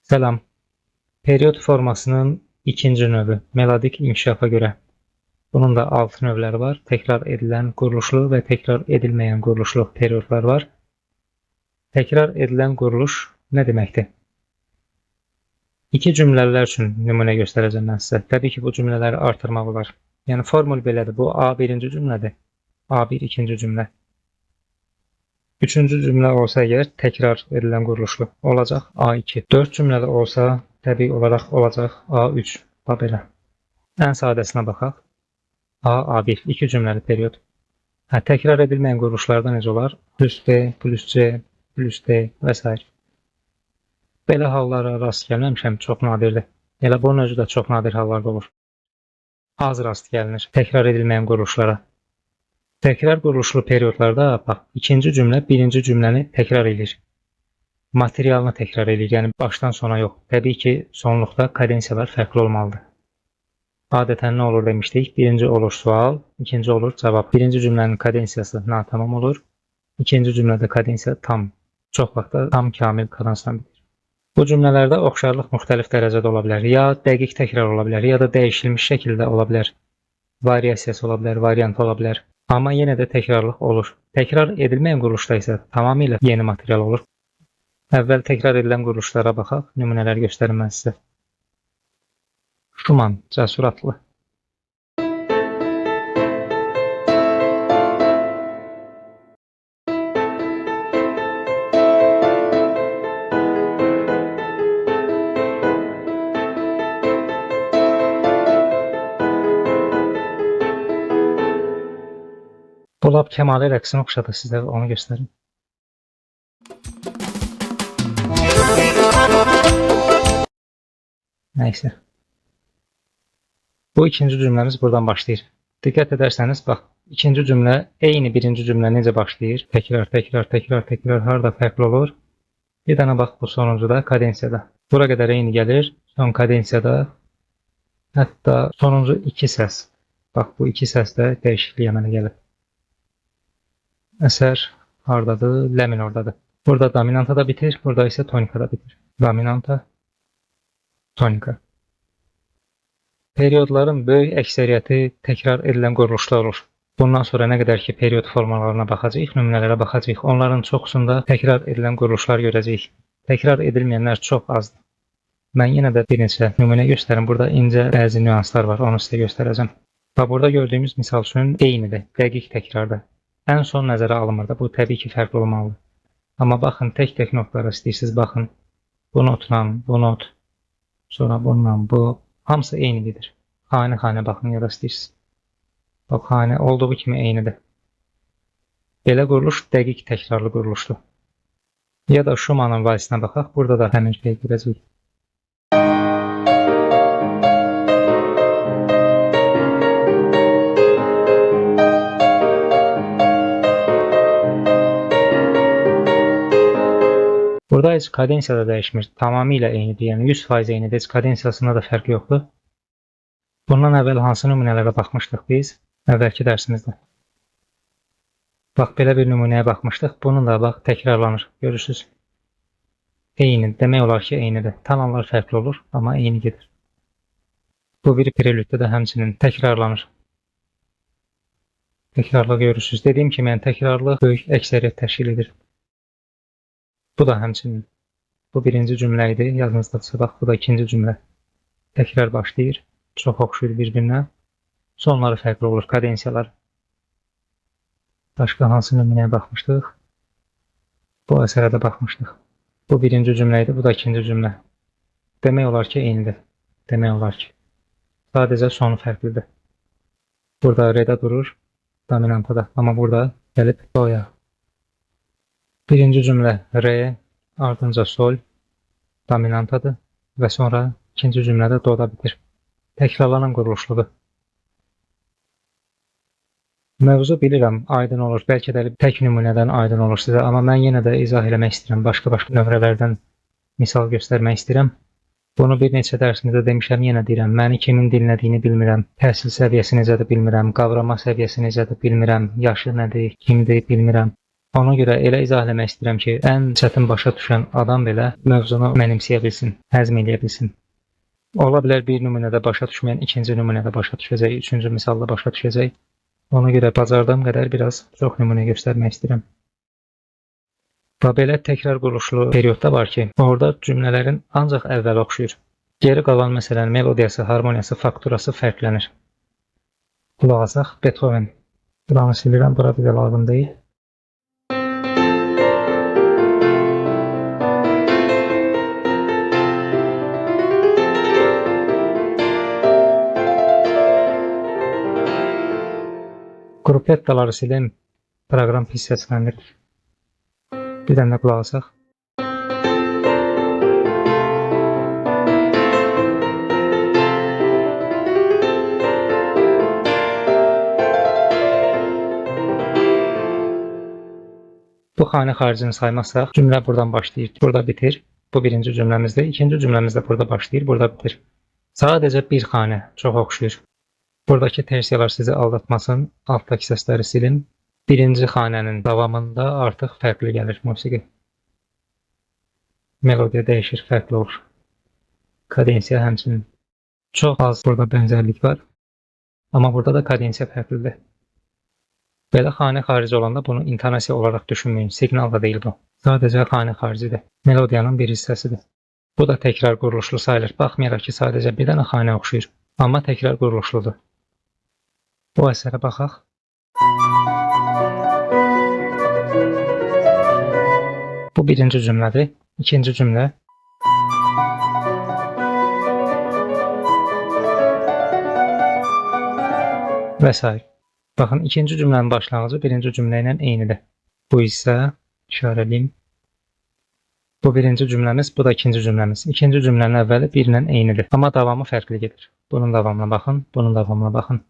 Selam. Periyot formasının ikinci növü melodik inkişafa göre. Bunun da altı növləri var. Tekrar edilen quruluşlu ve tekrar edilmeyen quruluşlu periyodlar var. Tekrar edilen quruluş ne deməkdir? İki cümlələr üçün nümunə göstərəcəm mən sizə. Təbii ki, bu cümlələri artırmaq olar. Yəni formul belədir. Bu A birinci cümlədir. A1 ikinci cümlə. Üçüncü cümlə olsa əgər təkrar edilən quruluşlu olacaq A2. 4 cümlədə olsa təbii olaraq olacaq A3. Bax belə. Ən sadəsinə baxaq. A1 iki cümləli periyod. Təkrar edilməyən quruluşlarda necə olar? Plus B, plus C, plus D və s. Belə hallara rast gəlməmişəm, çox nadirdir. Elə bunun özü də çox nadir hallarda olur. Az rast gəlinir təkrar edilməyən quruluşlara. Təkrar quruluşlu periyodlarda bax, ikinci cümlə birinci cümləni təkrar edir. Materialını təkrar edir, yəni başdan sona yox. Təbii ki, sonluqda kadensiyalar fərqli olmalıdır. Adətən nə olur demişdik? Birinci olur sual, ikinci olur cavab. Birinci cümlənin kadensiyası natamam olur. İkinci cümlədə kadensiya tam. Çox vaxtda tam kamil kadansla bitir. Bu cümlələrdə oxşarlıq müxtəlif dərəcədə ola bilər. Ya dəqiq təkrar ola bilər, ya da dəyişilmiş şəkildə ola bilər. Variasiyası ola bilər, variant ola bilər. Amma yenə də təkrarlıq olur. Təkrar edilməyən quruluşda isə tamamilə yeni material olur. Əvvəl təkrar edilən quruluşlara baxaq, nümunələr göstərim mən sizə. Şuman, Cəsur atlı. Bu lap Kəmalə rəqsini oxşadı, sizə onu göstərim. Nəysə. Bu ikinci cümləmiz buradan başlayır. Diqqət edərsəniz, bax, ikinci cümlə eyni birinci cümlə necə başlayır? Təkrar, harada fərqli olur? Bir dənə bax, bu sonuncuda, kadensiyada. Bura qədər eyni gəlir, son kadensiyada, hətta sonuncu iki səs. Bax, bu iki səsdə dəyişiklik əmələ gəlir. Əsər hardadır? Lə minordadır. Burada dominanta da bitir, burada isə tonika da bitir. Dominanta, tonika. Periyodların böyük əksəriyyəti təkrar edilən quruluşlar olur. Bundan sonra nə qədər ki periyod formalarına baxacağıq, nümunələrə baxacağıq. Onların çoxusunda təkrar edilən quruluşlar görəcəyik. Təkrar edilməyənlər çox azdır. Mən yenə də bir neçə nümunə göstərim. Burada incə bəzi nüanslar var, onu sizə göstərəcəm. Bax, burada gördüyümüz misal üçün eynidir, dəqiq təkrardır. Ən son nəzərə alınmır da, bu təbii ki fərqli olmalıdır. Amma baxın, tək-tək notlara istəyirsiniz, baxın. Bu notla, bu not, sonra bununla, bu, hamısı eynidir. Xanə-xanə baxın, ya da istəyirsiniz. Bax, xanə olduğu kimi eynidir. Belə quruluş dəqiq təkrarlı quruluşdur. Ya da Şumanın valisinə baxaq, burada da həmin şey görəcəyik. Burada heç kadensiya da dəyişmir. Tamamilə eynidir. Yəni 100% eynidir. Heç kadensiyasında da fərq yoxdur. Bundan əvvəl hansı nümunələrə baxmışdıq biz? Əvvəlki dərsimizdə. Bax, belə bir nümunəyə baxmışdıq. Bunun da bax, təkrarlanır. Görürsünüz. Eyni. Demək olar ki, eynidir. Tananlar fərqli olur, amma eyni gedir. Bu bir prelüddə də həmçinin təkrarlanır. Təkrarlıq görürsünüz. Dediyim kimi, yəni təkrarlıq böyük əksəriyyət təşkil edir. Bu da həmçinin. Bu birinci cümlə idi. Yadınızdadırsa, bax, bu da ikinci cümlə. Təkrar başlayır. Çox oxşuyur bir-birinə. Sonları fərqli olur, kadensiyalar. Başqa hansı nümunəyə baxmışdıq? Bu əsərə də baxmışdıq. Bu birinci cümlə idi, bu da ikinci cümlə. Demək olar ki, eynidir. Demək olar ki. Sadəcə sonu fərqlidir. Burada redə durur, dominantada. Amma burada gəlib doya. Birinci cümlə re, ardınca sol, dominantadır və sonra ikinci cümlədə doda bitir. Təkrarlanan quruluşludur. Mövzu bilirəm, aydın olur. Bəlkə də tək nümunədən aydın olur sizə, amma mən yenə də izah eləmək istəyirəm. Başqa nömrələrdən misal göstərmək istəyirəm. Bunu bir neçə dərsimizdə demişəm, yenə deyirəm. Məni kimin dinlədiyini bilmirəm. Təhsil səviyyəsi necədir bilmirəm. Qavrama səviyyəsi necədir bilmirəm. Yaşı nədir, kimdir bilmirəm. Ona görə elə izah eləmək istəyirəm ki, ən çətin başa düşən adam belə mövzunu mənimsəyə bilsin, həzm edə bilsin. Ola bilər bir nümunədə başa düşməyən ikinci nümunədə başa düşəcək, üçüncü misalda başa düşəcək. Ona görə bacardığım qədər biraz çox nümunə göstərmək istəyirəm. Və belə təkrar quruluşlu periodda var ki, orada cümlələrin ancaq əvvəli oxşuyur. Geri qalan məsələn melodiyası, harmoniyası, fakturası fərqlənir. Qulaq asaq, Beethoven. Buranı silirəm, bura bizə lazım deyil. Qrupettaları silim, proqram pis səslənir. Bir dənə qulaq asaq. Bu xanə xaricini saymazsaq, cümlə buradan başlayır, burada bitir. Bu birinci cümləmizdə, ikinci cümləmiz də burada başlayır, burada bitir. Sadəcə bir xanə çox oxşuyur. Buradakı tersiyalar sizi aldatmasın, altdakı səsləri silin. Birinci xanənin davamında artıq fərqli gəlir musiqi. Melodiya dəyişir, fərqli olur. Kadensiya həmçinin. Çox az burada bənzərlik var. Amma burada da kadensiya fərqlidir. Belə xanə xarici olanda bunu intonasiya olaraq düşünməyin. Siqnal da deyil bu. Sadəcə xanə xaricidir. Melodiyanın bir hissəsidir. Bu da təkrar quruluşlu sayılır. Baxmayaraq ki, sadəcə bir dənə xanə oxşuyur. Amma təkrar quruluşludur. Bu əsərə baxaq. Bu birinci cümlədir. İkinci cümlə. Və s. Baxın, ikinci cümlənin başlanğıcı birinci cümlə ilə eynidir. Bu isə işarəliyim. Bu birinci cümləmiz, bu da ikinci cümləmiz. İkinci cümlənin əvvəli bir ilə eynidir. Amma davamı fərqli gedir. Bunun davamına baxın, bunun davamına baxın.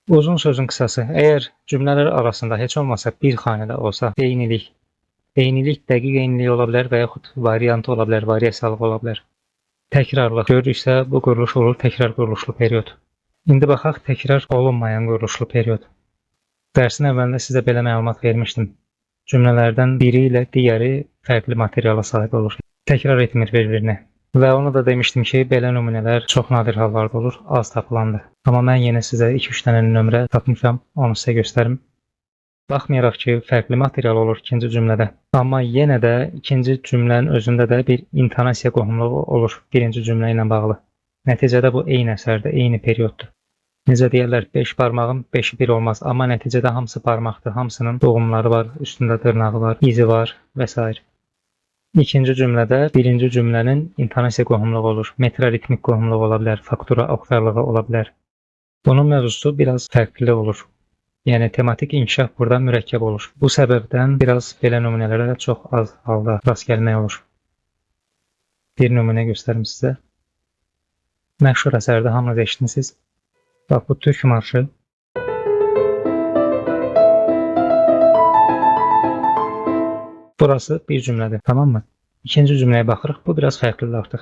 Uzun sözün qısası, əgər cümlələr arasında heç olmasa bir xanədə olsa, eynilik dəqiq eynilik ola bilər və yaxud variantı ola bilər, variasiyalı ola bilər. Təkrarlıq görürüksə, bu quruluş olur təkrar quruluşlu period. İndi baxaq təkrar olunmayan quruluşlu period. Dərsin əvvəlində sizə belə məlumat vermişdim. Cümlələrdən biri ilə digəri fərqli materiala sahib olur. Təkrar etmir bir-birini. Və onu da demişdim ki, belə nümunələr çox nadir hallarda olur, az tapılandır. Amma mən yenə sizə 2-3 dənə nömrə tapmışam, onu sizə göstərim. Baxmayaraq ki, fərqli material olur ikinci cümlədə. Amma yenə də ikinci cümlənin özündə də bir intonasiya qohumluğu olur birinci cümlə ilə bağlı. Nəticədə bu eyni əsərdir, eyni perioddur. Necə deyərlər, 5 barmağın 5-i bir olmaz, amma nəticədə hamısı barmaqdır, hamısının doğumları var, üstündə dırnağı var, izi var və s. İkinci cümlədə birinci cümlənin intonasiya qohumluğu olur, metroritmik qohumluğu ola bilər, faktura oxşarlığı ola bilər. Bunun mövzusu biraz fərqli olur. Yəni tematik inkişaf burada mürəkkəb olur. Bu səbəbdən biraz belə nümunələrə çox az halda rast gəlmək olur. Bir nümunə göstərim sizə. Məşhur əsərdə hamınız eşitmisiniz. Bax, bu türk marşı. Burası bir cümlədir, tamam mı? İkinci cümləyə baxırıq, bu biraz fərqlidir artıq.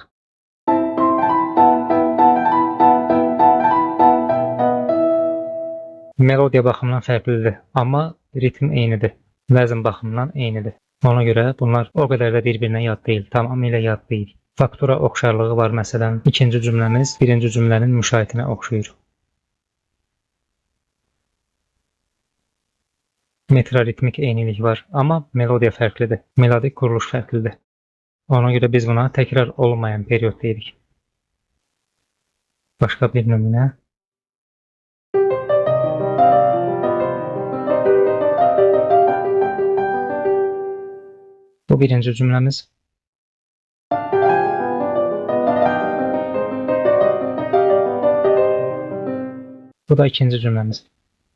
Melodiya baxımından fərqlidir, amma ritm eynidir. Vəzn baxımından eynidir. Ona görə bunlar o qədər də bir-birinə yad deyil, tamamilə yad deyil. Faktura oxşarlığı var, məsələn, ikinci cümləmiz birinci cümlənin müşahitinə oxşuyur. Metroritmik eynilik var, amma melodiya fərqlidir. Melodik quruluş fərqlidir. Ona görə biz buna təkrar olmayan period deyirik. Başqa bir nümunə. Bu birinci cümləmiz. Bu da ikinci cümləmiz.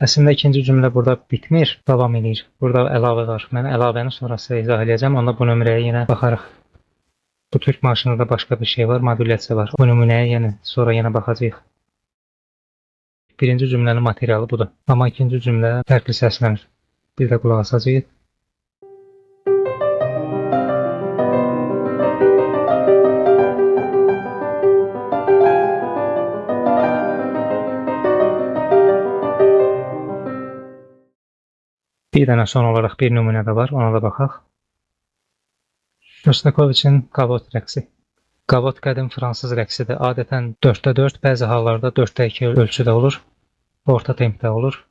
Əslində ikinci cümlə burada bitmir, davam edir. Burada əlavə var. Mən əlavəni sonrası izah edəcəm, onda bu nömrəyə yenə baxarıq. Bu türk marşında da başqa bir şey var, modülyasiya var. Bu nümunəyə sonra yenə baxacağıq. Birinci cümlənin materialı budur. Amma ikinci cümlə fərqli səslənir. Bir də qulaq asacağıq. Bir dənə son olaraq bir nümunə də var, ona da baxaq. Shostakovich'in Gavot rəqsi. Gavot qədim fransız rəqsidir. Adətən 4/4, bəzi hallarda 4/2 ölçüdə olur. Orta tempdə olur.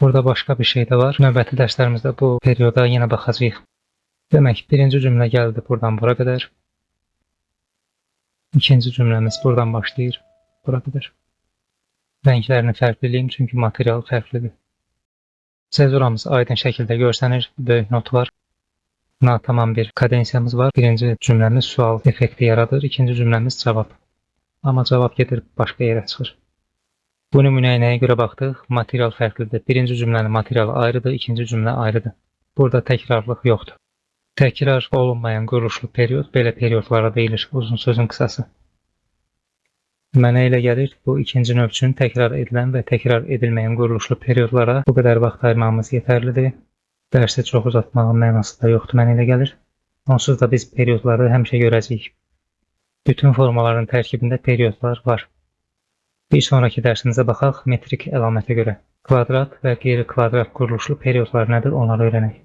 Burada başqa bir şey də var. Növbəti dərslərimizdə bu perioda yenə baxacağıq. Demək, birinci cümlə gəldi buradan bura qədər. İkinci cümləmiz buradan başlayır, bura qədər. Rənglərini fərqliliyim, çünki material fərqlidir. Sezuramız aydın şəkildə görsənir, böyük not var. Natamam bir kadensiyamız var. Birinci cümləmiz sual effekti yaradır, ikinci cümləmiz cavab. Amma cavab gedir başqa yerə çıxır. Bu nümunəyə nəyə görə baxdıq? Material fərqlidir. Birinci cümlənin materialı ayrıdır, ikinci cümlə ayrıdır. Burada təkrarlıq yoxdur. Təkrar olunmayan quruluşlu period belə periodlara deyilir, uzun sözün qısası. Mənə elə gəlir, bu ikinci növ üçün təkrar edilən və təkrar edilməyən quruluşlu periodlara bu qədər vaxt ayırmamız yetərlidir. Dərsi çox uzatmağın mənası da yoxdur, mənə elə gəlir. Onsuz da biz periodları həmişə görəcəyik. Bütün formaların tərkibində periodlar var. Bir sonraki dərsimizə baxaq metrik əlamətə görə. Kvadrat və qeyri-kvadrat quruluşlu periodlar nədir, onları öyrənək.